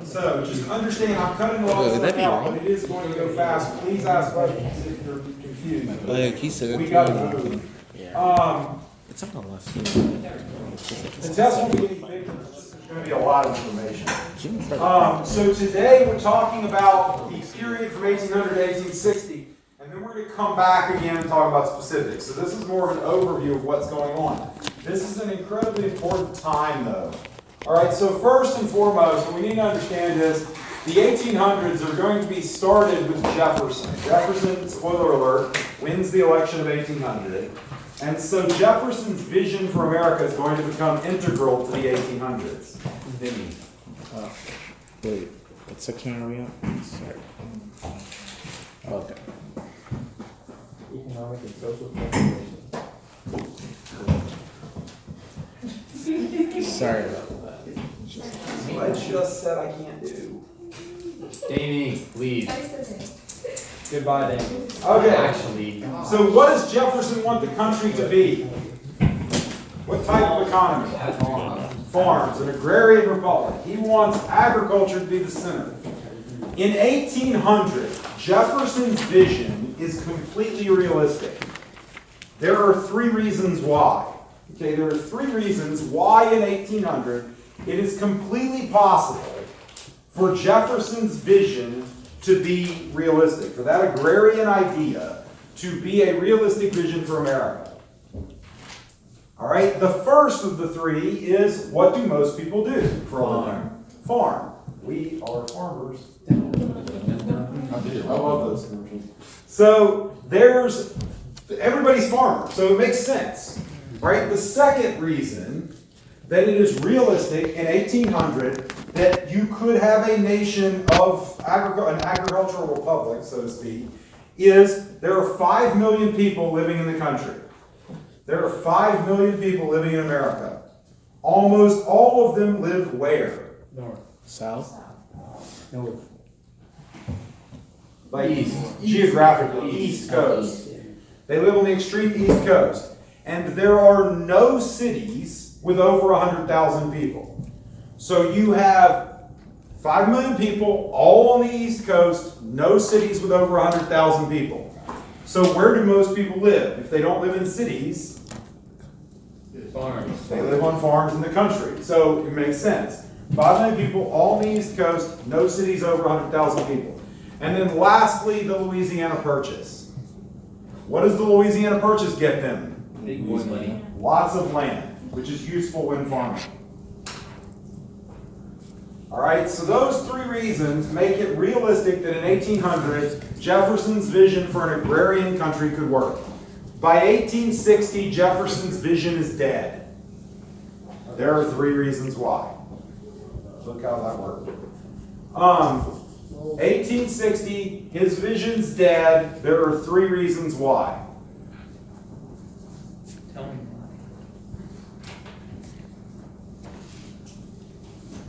So just understand, I'm cutting a lot of Would that stuff be out, wrong? but it is going to go fast. Please ask questions if you're confused. Like he said, We got to move. it's on the left. The test won't be any bigger. There's going to be a lot of information. So today we're talking about the period from 1800 to 1860, and then we're going to come back again and talk about specifics. So this is more of an overview of what's going on. This is an incredibly important time, though. All right, so first and foremost, what we need to understand is the 1800s are going to be started with Jefferson. Jefferson, spoiler alert, wins the election of 1800. And so Jefferson's vision for America is going to become integral to the 1800s. Vinny. Wait, what section are we on? Sorry. Okay. Economic and social transformation. Sorry about that. I just said I can't do. Danny, leave. Goodbye, Dan. Okay, Actually, so what does Jefferson want the country to be? What type of economy? Farms, an agrarian republic. He wants agriculture to be the center. In 1800, Jefferson's vision is completely realistic. There are three reasons why. Okay, there are three reasons why in 1800 it is completely possible for Jefferson's vision to be realistic, for that agrarian idea to be a realistic vision for America. All right, the first of the three is, what do most people do for a living? Farm. We are farmers. I love those commercials. So everybody's farmer, so it makes sense, right? The second reason that it is realistic in 1800 that you could have a nation of an agricultural republic, so to speak, is there are 5 million people living in the country. There are 5 million people living in America. Almost all of them live where? North. South? North. Like East. geographically, East Coast. They live on the extreme East Coast. And there are no cities with over 100,000 people. So you have 5 million people all on the East Coast, no cities with over 100,000 people. So where do most people live? If they don't live in cities, farms. they live on farms in the country. So it makes sense. 5 million people all on the East Coast, no cities over 100,000 people. And then lastly, the Louisiana Purchase. What does the Louisiana Purchase get them? Big boy money. Lots of land, which is useful when farming. All right, so those three reasons make it realistic that in 1800, Jefferson's vision for an agrarian country could work. By 1860, Jefferson's vision is dead. There are three reasons why. Look how that worked. 1860, his vision's dead. There are three reasons why. Tell me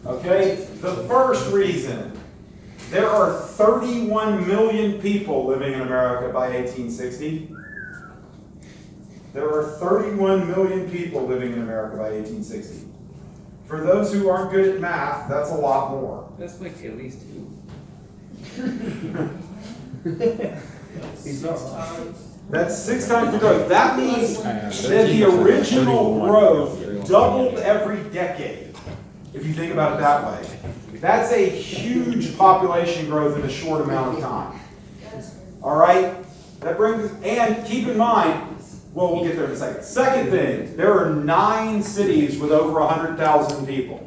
Okay, the first reason, there are 31 million people living in America by 1860. There are 31 million people living in America by 1860. For those who aren't good at math, that's a lot more. That's like at least 2. He's not wrong. That's 6 times the growth. That means that the original growth doubled every decade. If you think about it that way. That's a huge population growth in a short amount of time. All right? That brings, and keep in mind, well, we'll get there in a second. Second thing, there are 9 cities with over 100,000 people.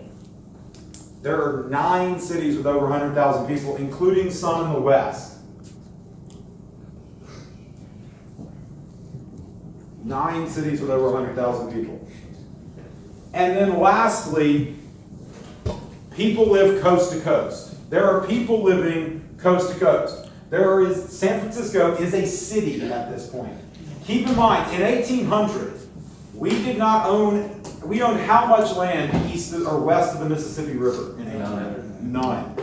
There are 9 cities with over 100,000 people, including some in the West. 9 cities with over 100,000 people. And then lastly, people live coast to coast. There are people living coast to coast. San Francisco is a city at this point. Keep in mind, in 1800, we owned how much land east or west of the Mississippi River in 1800? None.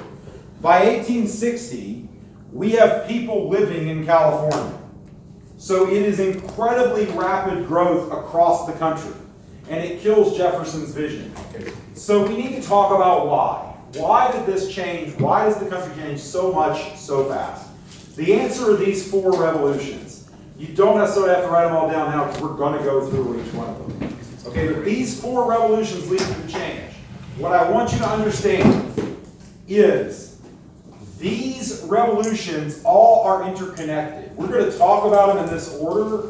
By 1860, we have people living in California. So it is incredibly rapid growth across the country. And it kills Jefferson's vision. So we need to talk about why. Why did this change? Why does the country change so much so fast? The answer are these 4 revolutions. You don't necessarily have to write them all down now because we're going to go through each one of them. Okay, but these 4 revolutions lead to the change. What I want you to understand is these revolutions all are interconnected. We're going to talk about them in this order,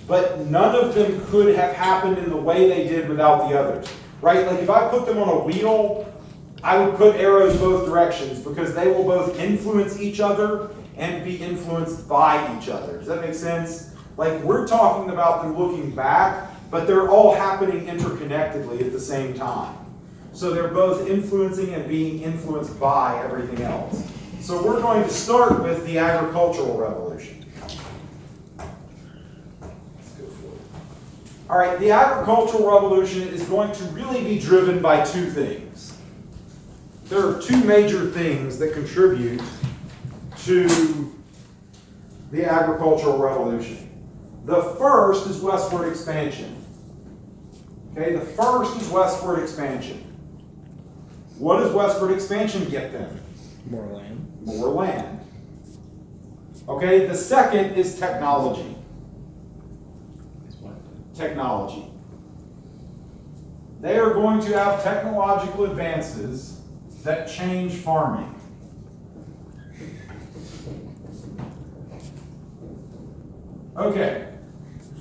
but none of them could have happened in the way they did without the others. Right? Like if I put them on a wheel, I would put arrows both directions because they will both influence each other and be influenced by each other. Does that make sense? Like we're talking about them looking back, but they're all happening interconnectedly at the same time. So they're both influencing and being influenced by everything else. So we're going to start with the agricultural revolution. Let's go for it. All right, the agricultural revolution is going to really be driven by 2 things. There are 2 major things that contribute to the agricultural revolution. The first is westward expansion. Okay, the first is westward expansion. What does westward expansion get them? More land. More land. Okay, the second is technology. Technology. They are going to have technological advances that change farming. Okay.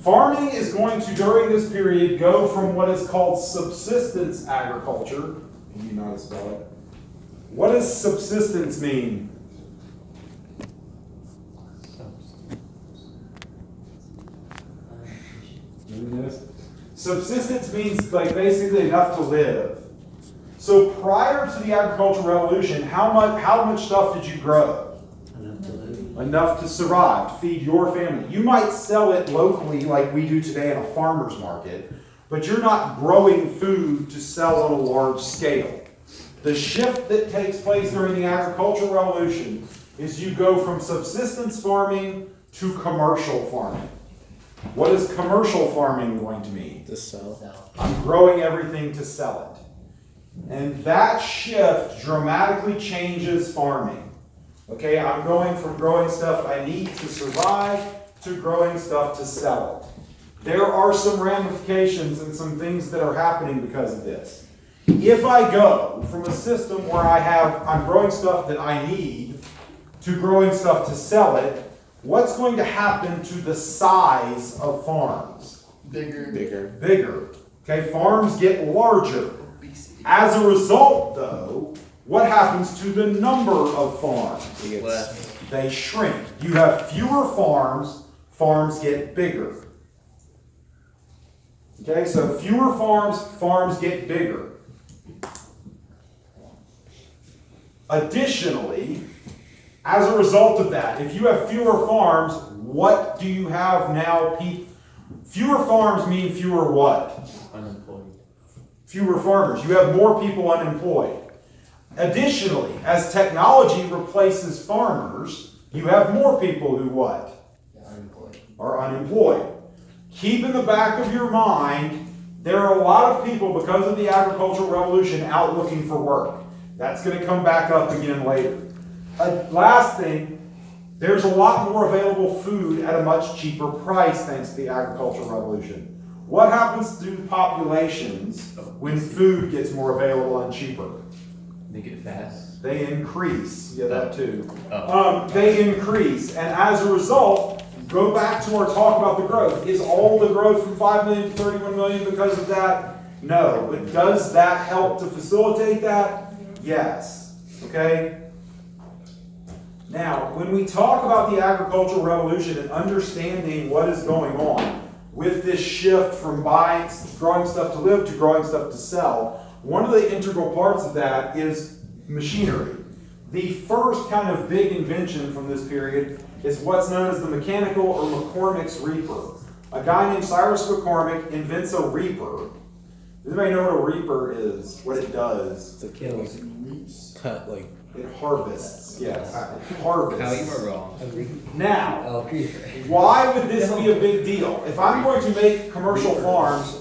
Farming is going to, during this period, go from what is called subsistence agriculture. Can you know how to spell it? What does subsistence mean? Subsistence means like basically enough to live. So prior to the agricultural revolution, how much stuff did you grow? Enough to survive, to feed your family. You might sell it locally like we do today in a farmer's market, but you're not growing food to sell on a large scale. The shift that takes place during the agricultural revolution is you go from subsistence farming to commercial farming. What is commercial farming going to mean? To sell. I'm growing everything to sell it. And that shift dramatically changes farming. Okay, I'm going from growing stuff I need to survive to growing stuff to sell it. There are some ramifications and some things that are happening because of this. If I go from a system where I'm growing stuff that I need to growing stuff to sell it, what's going to happen to the size of farms? Bigger. Okay, farms get larger. As a result, though, what happens to the number of farms? They shrink. You have fewer farms, farms get bigger. Okay, so fewer farms, farms get bigger. Additionally, as a result of that, if you have fewer farms, what do you have now? Fewer farms mean fewer what? Unemployed. Fewer farmers. You have more people unemployed. Additionally, as technology replaces farmers, you have more people who what? Are unemployed. Keep in the back of your mind, there are a lot of people, because of the agricultural revolution, out looking for work. That's going to come back up again later. Last thing, there's a lot more available food at a much cheaper price thanks to the agricultural revolution. What happens to populations when food gets more available and cheaper? They get fat. They increase. Yeah, that too. Oh. They increase. And as a result, go back to our talk about the growth. Is all the growth from 5 million to 31 million because of that? No. But does that help to facilitate that? Yes. Okay? Now, when we talk about the agricultural revolution and understanding what is going on with this shift from growing stuff to live to growing stuff to sell, one of the integral parts of that is machinery. The first kind of big invention from this period is what's known as the mechanical or McCormick's reaper. A guy named Cyrus McCormick invents a reaper. Does anybody know what a reaper is? What it does? It's like cut like It harvests. Yes, it harvests. How you were wrong. Now, why would this be a big deal? If I'm going to make commercial farms,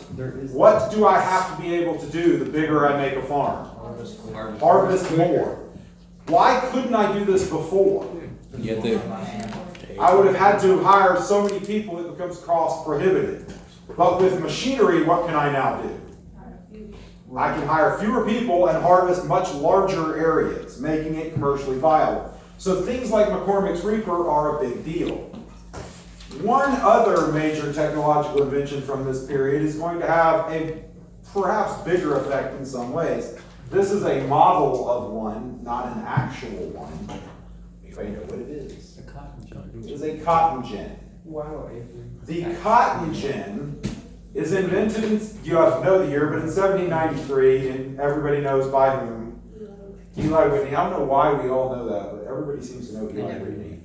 what do I have to be able to do the bigger I make a farm? harvest more. Why couldn't I do this before? you have to. I would have had to hire so many people it becomes cost prohibitive. But with machinery, what can I now do? I can hire fewer people and harvest much larger areas, making it commercially viable. So things like McCormick's Reaper are a big deal. One other major technological invention from this period is going to have a perhaps bigger effect in some ways. This is a model of one, not an actual one. Anybody know what it is? A cotton gin. It is a cotton gin. Wow, Avery. The cotton gin is invented in, you have to know the year, but in 1793, and everybody knows by whom. Eli Whitney. I don't know why we all know that, but everybody seems to know Eli Whitney.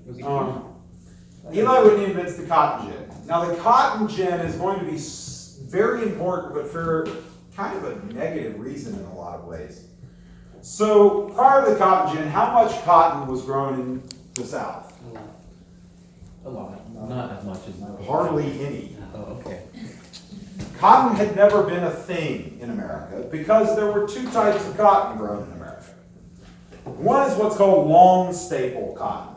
Eli Whitney invents the cotton gin. Now the cotton gin is going to be very important, but for kind of a negative reason in a lot of ways. So prior to the cotton gin, how much cotton was grown in the South? A lot. Not as much as. Hardly any. Oh, okay. Cotton had never been a thing in America because there were two types of cotton grown in America. One is what's called long staple cotton.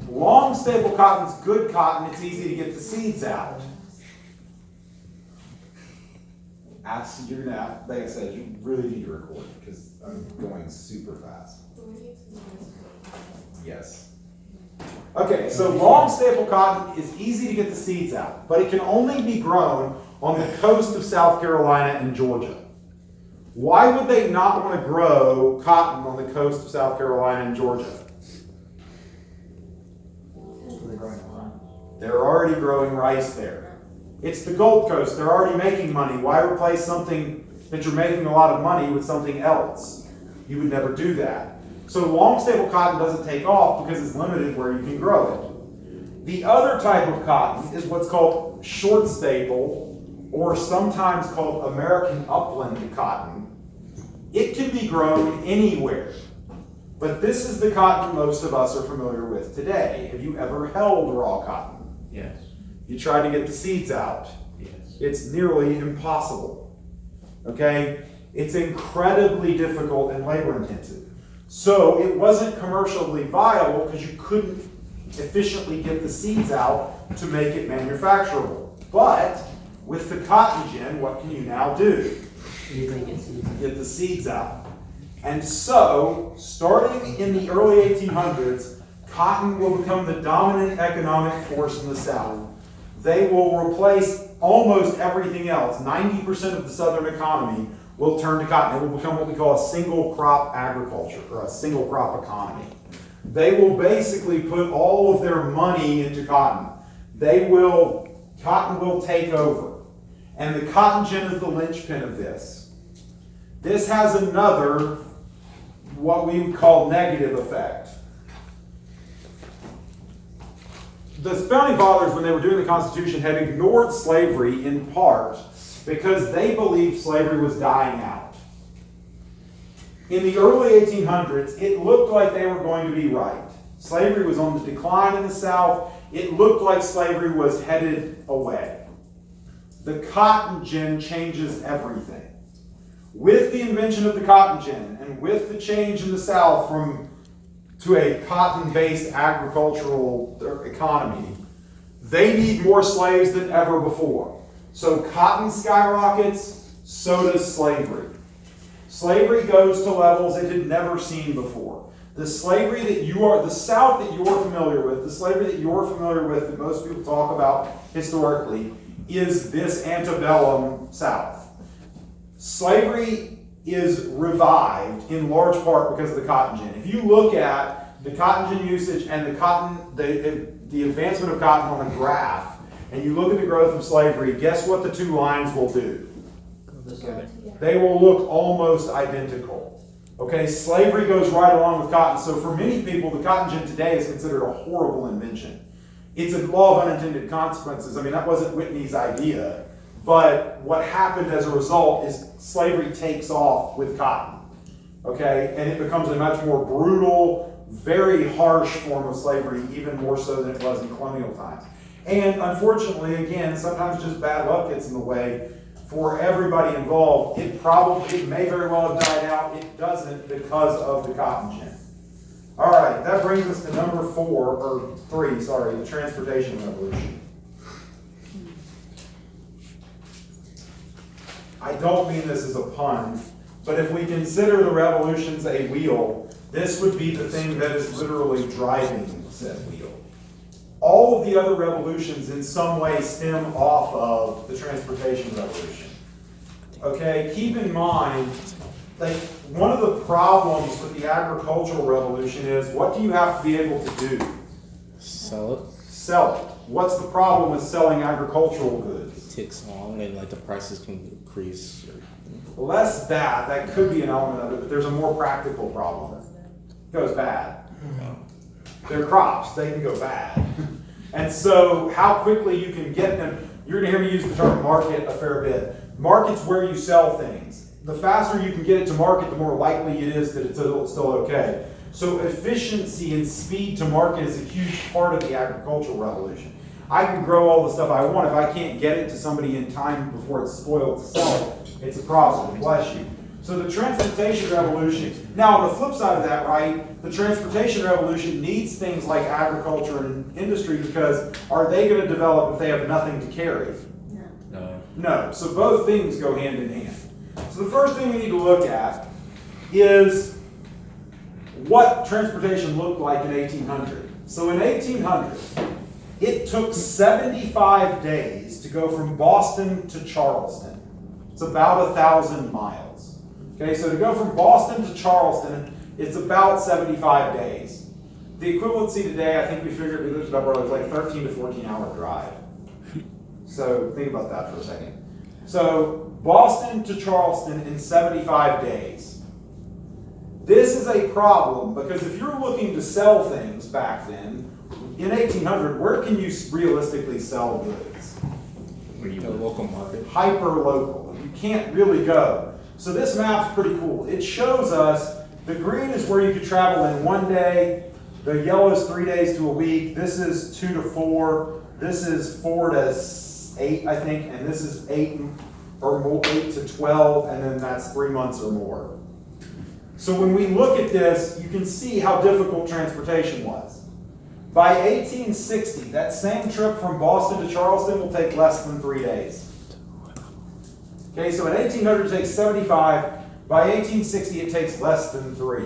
Long staple cotton is good cotton. It's easy to get the seeds out. You're gonna have, like I said, you really need to record because I'm going super fast. Yes. Okay, so long staple cotton is easy to get the seeds out, but it can only be grown on the coast of South Carolina and Georgia. Why would they not want to grow cotton on the coast of South Carolina and Georgia? They're already growing rice there. It's the Gold Coast. They're already making money. Why replace something that you're making a lot of money with something else? You would never do that. So long staple cotton doesn't take off because it's limited where you can grow it. The other type of cotton is what's called short staple, or sometimes called American upland cotton. It can be grown anywhere. But this is the cotton most of us are familiar with today. Have you ever held raw cotton? Yes. You try to get the seeds out. Yes. It's nearly impossible. Okay? It's incredibly difficult and labor intensive. So it wasn't commercially viable because you couldn't efficiently get the seeds out to make it manufacturable. But with the cotton gin, what can you now do? Get the seeds out. And so, starting in the early 1800s, cotton will become the dominant economic force in the South. They will replace almost everything else. 90% of the Southern economy will turn to cotton. It will become what we call a single crop agriculture, or a single crop economy. They will basically put all of their money into cotton. Cotton will take over. And the cotton gin is the linchpin of this. This has another, what we would call negative effect. The Founding Fathers, when they were doing the Constitution, had ignored slavery in part because they believed slavery was dying out. In the early 1800s, it looked like they were going to be right. Slavery was on the decline in the South. It looked like slavery was headed away. The cotton gin changes everything. With the invention of the cotton gin and with the change in the South to a cotton-based agricultural economy, they need more slaves than ever before. So cotton skyrockets, so does slavery. Slavery goes to levels it had never seen before. The slavery the South that you're familiar with, the slavery that you're familiar with that most people talk about historically, is this antebellum South. Slavery is revived in large part because of the cotton gin. If you look at the cotton gin usage and the advancement of cotton on the graph, and you look at the growth of slavery, guess what the two lines will do? They will look almost identical. Okay, slavery goes right along with cotton. So for many people, the cotton gin today is considered a horrible invention. It's a law of unintended consequences. I mean, that wasn't Whitney's idea. But what happened as a result is slavery takes off with cotton. Okay, and it becomes a much more brutal, very harsh form of slavery, even more so than it was in colonial times. And unfortunately, again, sometimes just bad luck gets in the way. for everybody involved. It may very well have died out. It doesn't because of the cotton gin. All right, that brings us to number 3, the transportation revolution. I don't mean this as a pun, but if we consider the revolutions a wheel, this would be the thing that is literally driving said wheel. All of the other revolutions in some way stem off of the transportation revolution. Okay, keep in mind, like, one of the problems with the agricultural revolution is, what do you have to be able to do? Sell it. Sell it. What's the problem with selling agricultural goods? It takes long and like the prices can increase. Less that could be an element of it, but there's a more practical problem. It goes bad. They're crops, they can go bad. And so how quickly you can get them, you're gonna hear me use the term market a fair bit. Market's where you sell things. The faster you can get it to market, the more likely it is that it's still okay. So efficiency and speed to market is a huge part of the agricultural revolution. I can grow all the stuff I want. If I can't get it to somebody in time before it's spoiled to sell it, it's a problem. Bless you. So the transportation revolution, now on the flip side of that, right, the transportation revolution needs things like agriculture and industry, because are they going to develop if they have nothing to carry? No. No. So both things go hand in hand. So the first thing we need to look at is what transportation looked like in 1800. So in 1800, it took 75 days to go from Boston to Charleston. It's about 1,000 miles. Okay, so to go from Boston to Charleston, it's about 75 days. The equivalency today, I think we looked it up earlier, it's like 13 to 14 hour drive. So think about that for a second. So Boston to Charleston in 75 days. This is a problem, because if you're looking to sell things back then, in 1800, where can you realistically sell goods? The local market. Hyper local. You can't really go. So this map's pretty cool. It shows us, the green is where you could travel in one day, the yellow is 3 days to a week, this is 2 to 4, this is 4 to 8, I think, and this is 8 or more, 8 to 12, and then that's 3 months or more. So when we look at this, you can see how difficult transportation was. By 1860, that same trip from Boston to Charleston will take less than 3 days. Okay, so in 1800 it takes 75. By 1860 it takes less than 3.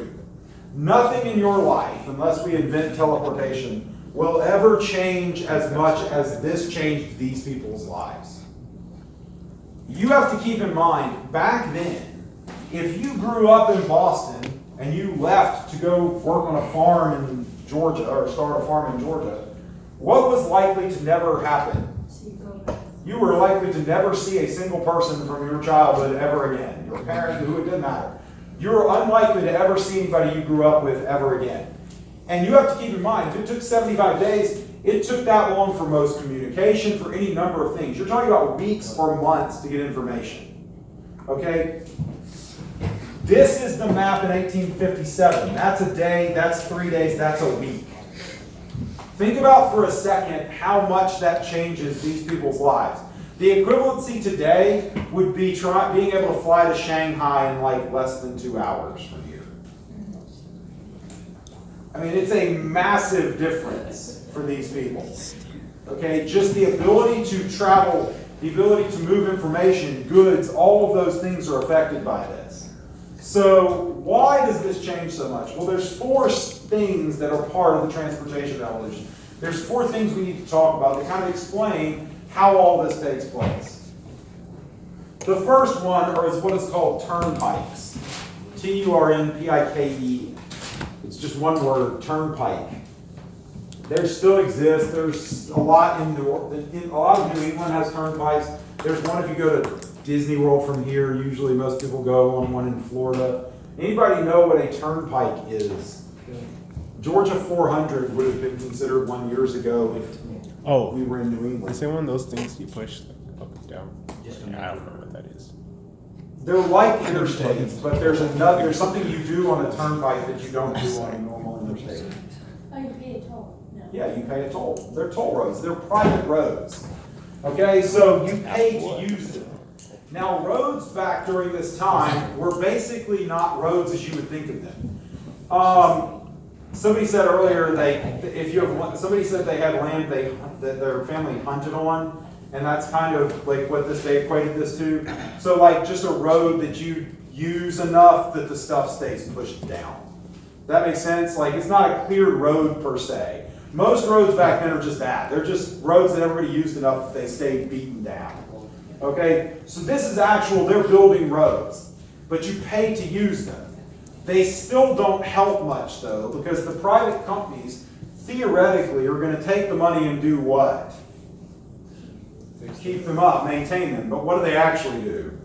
Nothing in your life, unless we invent teleportation, will ever change as much as this changed these people's lives. You have to keep in mind, back then, if you grew up in Boston and you left to go work on a farm in Georgia, or start a farm in Georgia, what was likely to never happen? You were likely to never see a single person from your childhood ever again. Your parents, who, it didn't matter. You're unlikely to ever see anybody you grew up with ever again. And you have to keep in mind, if it took 75 days, it took that long for most communication, for any number of things. You're talking about weeks or months to get information. Okay? This is the map in 1857. That's a day, that's 3 days, that's a week. Think about for a second how much that changes these people's lives. The equivalency today would be being able to fly to Shanghai in like less than 2 hours from here. I mean, it's a massive difference for these people. Okay, just the ability to travel, the ability to move information, goods, all of those things are affected by this. So why does this change so much? Well, there's 4 things that are part of the transportation revolution. There's 4 things we need to talk about that kind of explain how all this takes place. The first one is what is called turnpikes. Turnpike. It's just one word, turnpike. There still exists. There's a lot in a lot of New England has turnpikes. There's one if you go to Disney World from here. Usually most people go on one in Florida. Anybody know what a turnpike is? Georgia 400 would have been considered one years ago if we were in New England. Is it one of those things you push up and down? Yeah, I don't know what that is. They're like interstates, but there's something you do on a turnpike that you don't do on a normal interstate. Oh, you pay a toll? No. Yeah, you pay a toll. They're toll roads. They're private roads. Okay, so you pay to use them. Now, roads back during this time were basically not roads as you would think of them. Somebody said earlier somebody said they had land that their family hunted on, and that's kind of like what they equated this to. So like just a road that you use enough that the stuff stays pushed down. That makes sense? Like it's not a cleared road per se. Most roads back then are just that. They're just roads that everybody used enough that they stayed beaten down. Okay? So this is they're building roads, but you pay to use them. They still don't help much though, because the private companies theoretically are going to take the money and do what? Keep them up, maintain them. But what do they actually do?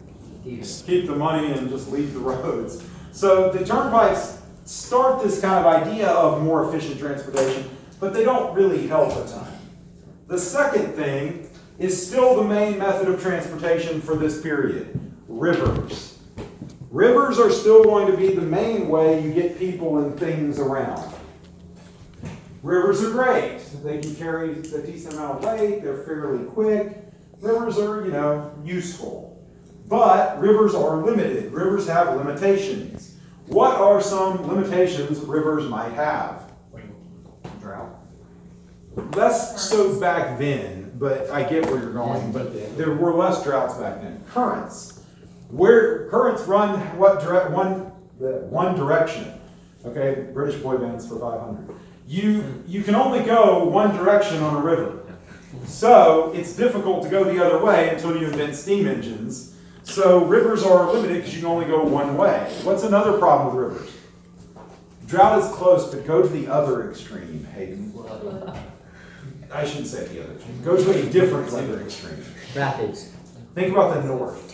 Keep the money and just leave the roads. So the turnpikes start this kind of idea of more efficient transportation, but they don't really help a ton. The second thing is still the main method of transportation for this period, rivers. Rivers are still going to be the main way you get people and things around. Rivers are great. They can carry a decent amount of weight. They're fairly quick. Rivers are, useful. But rivers are limited. Rivers have limitations. What are some limitations rivers might have? Drought. Less so back then, but I get where you're going. But there were less droughts back then. Currents. Where currents run one direction. Okay, British boy bands for 500. You can only go one direction on a river. So it's difficult to go the other way until you invent steam engines. So rivers are limited because you can only go one way. What's another problem with rivers? Drought is close, but go to the other extreme, Hayden. I shouldn't say the other extreme. Go to a different other extreme. Rapids. Think about the north.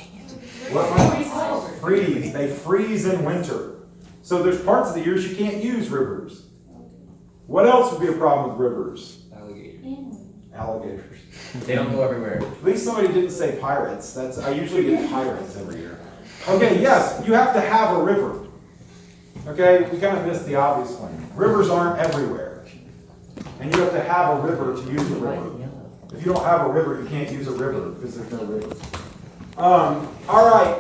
Freeze. They freeze in winter. So there's parts of the years you can't use rivers. What else would be a problem with rivers? Alligators. They don't go everywhere. At least somebody didn't say pirates. I usually get pirates every year. Okay, yes, you have to have a river. Okay, we kind of missed the obvious one. Rivers aren't everywhere. And you have to have a river to use a river. If you don't have a river, you can't use a river because there's no river. All right.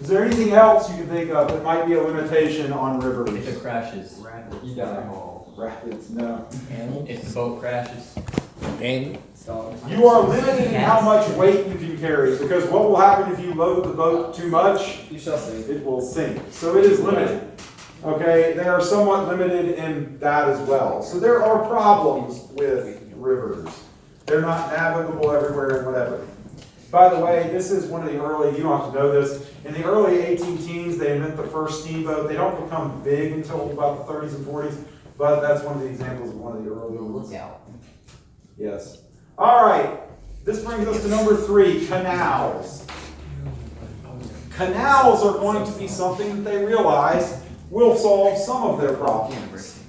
Is there anything else you can think of that might be a limitation on rivers? If it crashes, You die. Rapids, no. if the boat crashes, And You are limited in how much weight you can carry, because what will happen if you load the boat too much? You shall see. It will sink. So it is limited. Okay, they are somewhat limited in that as well. So there are problems with rivers. They're not navigable everywhere and whatever. By the way, this is one of the early, you don't have to know this, in the early 18 teens, they invent the first steamboat. They don't become big until about the 30s and 40s, but that's one of the examples of one of the early ones. Yes. All right, this brings us to number 3, canals. Canals are going to be something that they realize will solve some of their problems.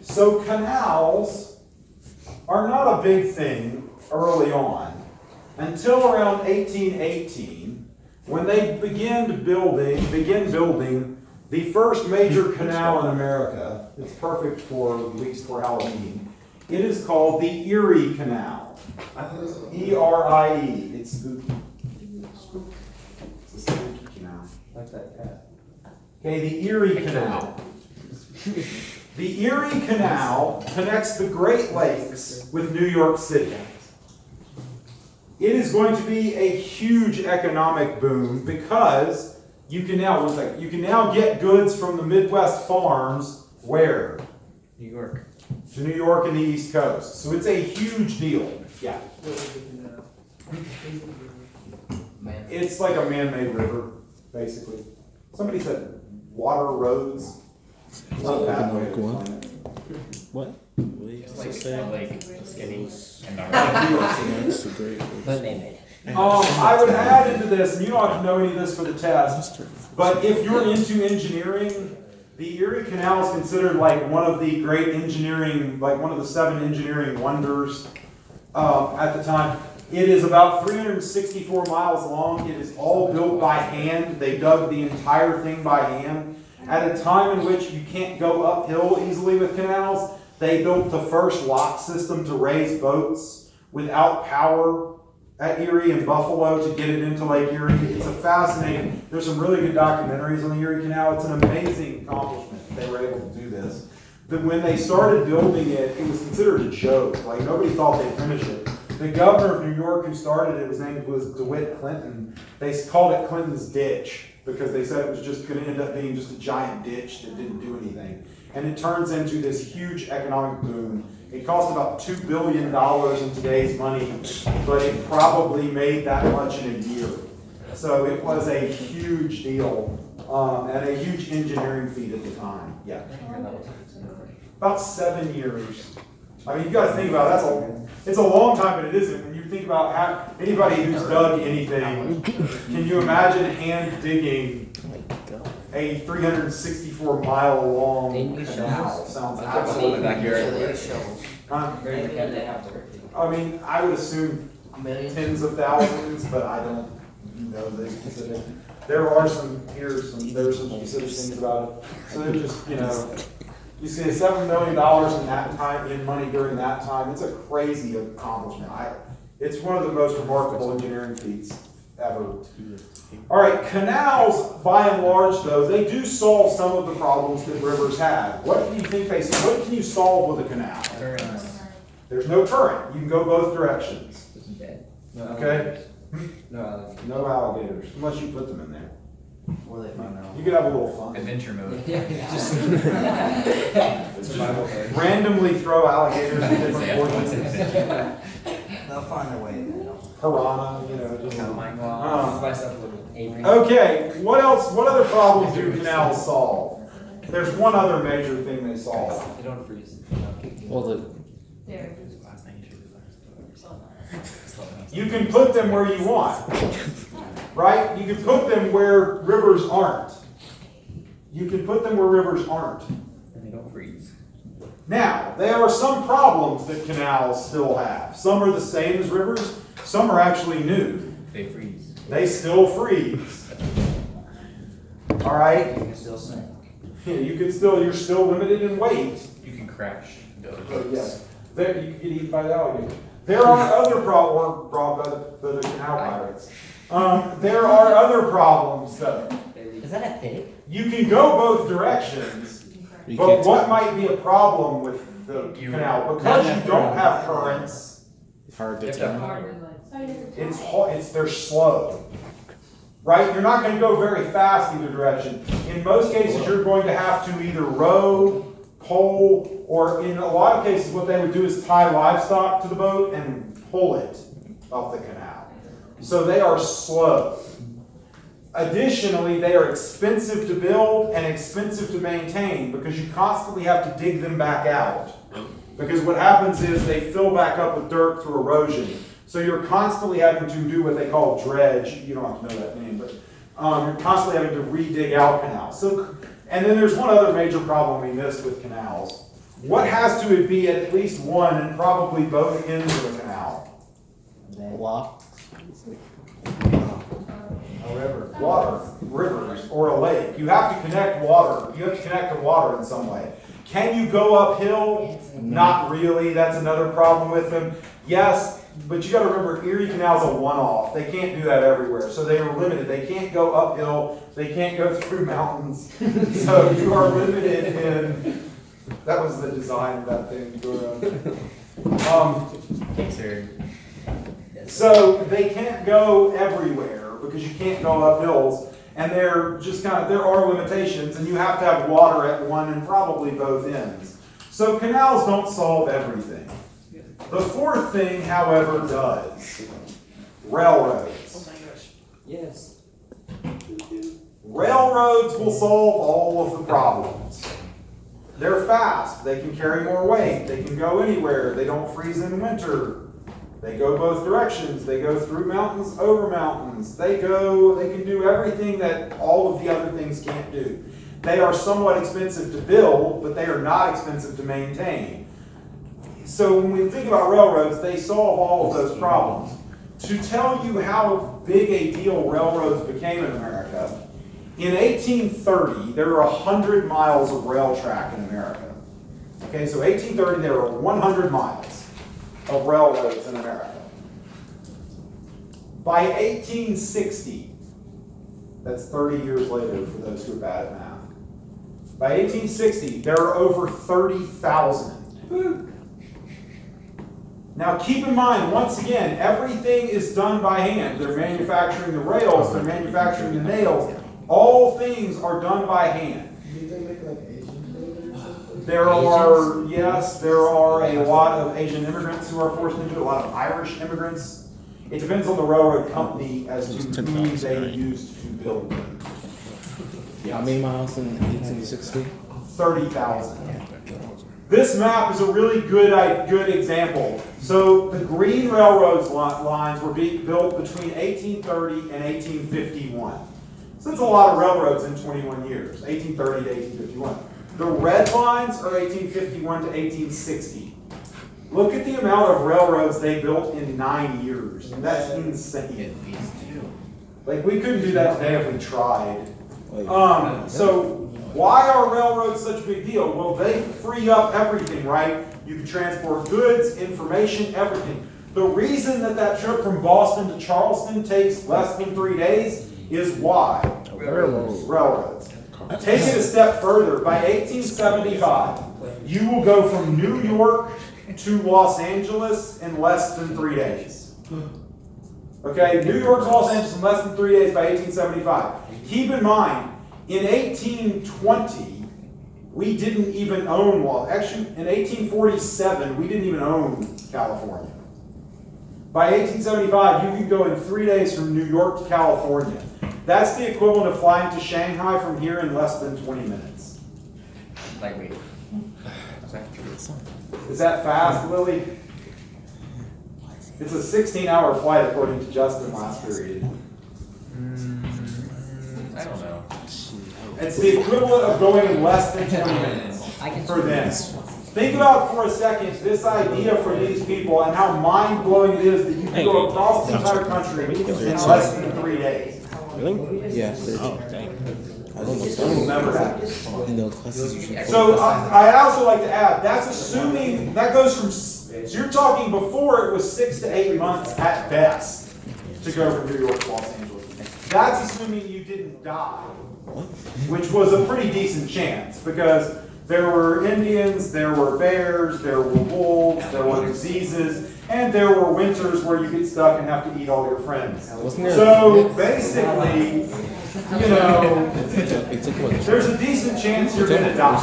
So canals are not a big thing early on until around 1818, when they begin building the first major canal in America. It's perfect for, at least for Halloween. It is called the Erie Canal. E-R-I-E. It's spooky. It's a spooky canal. Like that cat. Okay, the Erie Canal. The Erie Canal connects the Great Lakes with New York City. It is going to be a huge economic boom because you can now get goods from the Midwest farms where? New York. To New York and the East Coast. So it's a huge deal. Yeah. Man. It's like a man-made river, basically. Somebody said water roads. Not a bad way to define it. what? It's like skinny and That's a great But they made it. I would add into this, and you don't have to know any of this for the test, but if you're into engineering, the Erie Canal is considered like one of the great engineering, like one of the 7 engineering wonders at the time. It is about 364 miles long. It is all built by hand. They dug the entire thing by hand. At a time in which you can't go uphill easily with canals, they built the first lock system to raise boats without power at Erie and Buffalo to get it into Lake Erie. It's a fascinating, there's some really good documentaries on the Erie Canal. It's an amazing accomplishment. They were able to do this. But when they started building it, it was considered a joke. Like, nobody thought they'd finish it. The governor of New York who started it, his name was DeWitt Clinton. They called it Clinton's Ditch because they said it was just going to end up being just a giant ditch that didn't do anything. And it turns into this huge economic boom. It cost about $2 billion in today's money, but it probably made that much in a year. So it was a huge deal and a huge engineering feat at the time. Yeah. About 7 years. I mean, you got to think about it. It's a long time, but it isn't. When you think about how anybody who's dug anything, can you imagine hand digging a 364-mile long canal? Sounds absolutely I mean, I would assume tens of thousands, but I don't know the specific. There are some specific things about it. So they're just, you see $7 million in that time, in money during that time. It's a crazy accomplishment. It's one of the most remarkable engineering feats ever. All right, canals, by and large, though, they do solve some of the problems that rivers have. What do you think what can you solve with a canal? There's no current. You can go both directions. Okay? No alligators, unless you put them in there. Or they find out. You could have a little fun. Adventure mode. Just Randomly throw alligators in different portions. they'll find their way. Piranha, just. Okay. Okay, what else? What other problems do canals solve? There's one other major thing they solve. They don't freeze. Well, There. You can put them where you want, right? You can put them where rivers aren't. You can put them where rivers aren't. And they don't freeze. Now, there are some problems that canals still have. Some are the same as rivers. Some are actually new. They freeze. They still freeze. All right? You can still sink. You're still limited in weight. You can crash into other But boats. yes, there, you can get eaten by the alligator. There are other problems brought by the canal pirates. There are other problems though. Is that a pig? You can go both directions, but what might be a problem with the canal? Because you don't have currents, it's hard to You have to have tell. they're slow. Right? You're not going to go very fast either direction. In most cases, you're going to have to either row, pole, or in a lot of cases, what they would do is tie livestock to the boat and pull it up the canal. So they are slow. Additionally, they are expensive to build and expensive to maintain because you constantly have to dig them back out. Because what happens is they fill back up with dirt through erosion. So you're constantly having to do what they call dredge. You don't have to know that name, but you're constantly having to re-dig out canals. And then there's one other major problem we missed with canals. What has to be at least one and probably both ends of a canal? Block. A river. Water, rivers, or a lake. You have to connect water. You have to connect to water in some way. Can you go uphill? Not really. That's another problem with them. Yes, but you got to remember, Erie Canal is a one-off. They can't do that everywhere. So they are limited. They can't go uphill. They can't go through mountains. So you are limited in... That was the design of that thing. So they can't go everywhere because you can't go up hills. And there are limitations, and you have to have water at one and probably both ends. So canals don't solve everything. The fourth thing, however, does. Railroads. Yes. Railroads will solve all of the problems. They're fast. They can carry more weight. They can go anywhere. They don't freeze in winter. They go both directions. They go through mountains, over mountains. They can do everything that all of the other things can't do. They are somewhat expensive to build, but they are not expensive to maintain. So when we think about railroads, they solve all of those problems. To tell you how big a deal railroads became in America, in 1830, there were 100 miles of rail track in America. Okay, so 1830, there were 100 miles of railroads in America. By 1860, that's 30 years later for those who are bad at math. By 1860, there are over 30,000. Now keep in mind, once again, everything is done by hand. They're manufacturing the rails, they're manufacturing the nails. All things are done by hand. There are, yes, there are a lot of Asian immigrants who are forced into it, a lot of Irish immigrants. It depends on the railroad company as to who they used to build them. How many miles in 1860? 30,000. This map is a really good example. So the green railroads lines were being built between 1830 and 1851. So that's a lot of railroads in 21 years, 1830 to 1851. The red lines are 1851 to 1860. Look at the amount of railroads they built in 9 years. That's insane. Like, we couldn't do that today if we tried. So why are railroads such a big deal? Well, they free up everything, right? You can transport goods, information, everything. The reason that trip from Boston to Charleston takes less than 3 days is why? Railroads. Take it a step further. By 1875, you will go from New York to Los Angeles in less than 3 days. Okay, New York to Los Angeles in less than 3 days by 1875. Keep in mind, in 1820, we didn't even own, actually, in 1847, we didn't even own California. By 1875, you could go in 3 days from New York to California. That's the equivalent of flying to Shanghai from here in less than 20 minutes. Lightweight. Is that fast, Lily? It's a 16-hour flight according to Justin last period. I don't know. It's the equivalent of going in less than 20 minutes for them. Think about for a second this idea for these people and how mind-blowing it is that you can go across the entire country in less than 3 days. Really? Yeah. Oh, dang. I almost It will never happen. in those classes you should. So I'd also like to add, that's assuming, that goes from, so you're talking before it was 6 to 8 months at best to go from New York to Los Angeles. That's assuming you didn't die, which was a pretty decent chance because there were Indians, there were bears, there were wolves, there were diseases, and there were winters where you get stuck and have to eat all your friends. Wasn't there? So basically, you know, It took what? there's a decent chance you're going to die.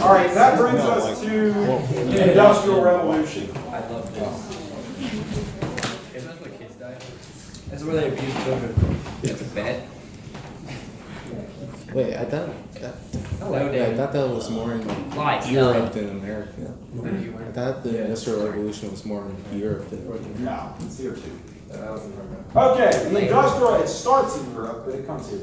All right, that brings us to the Industrial Revolution. I love this. Isn't that what kids die? That's where they abuse children. It's a bet. Wait, I thought that. Hello, I Dave. thought that was more in Lies. Europe than America. I thought the Industrial Revolution was more in Europe than. No, it's here too. Okay, the industrial, it starts in Europe, but it comes here.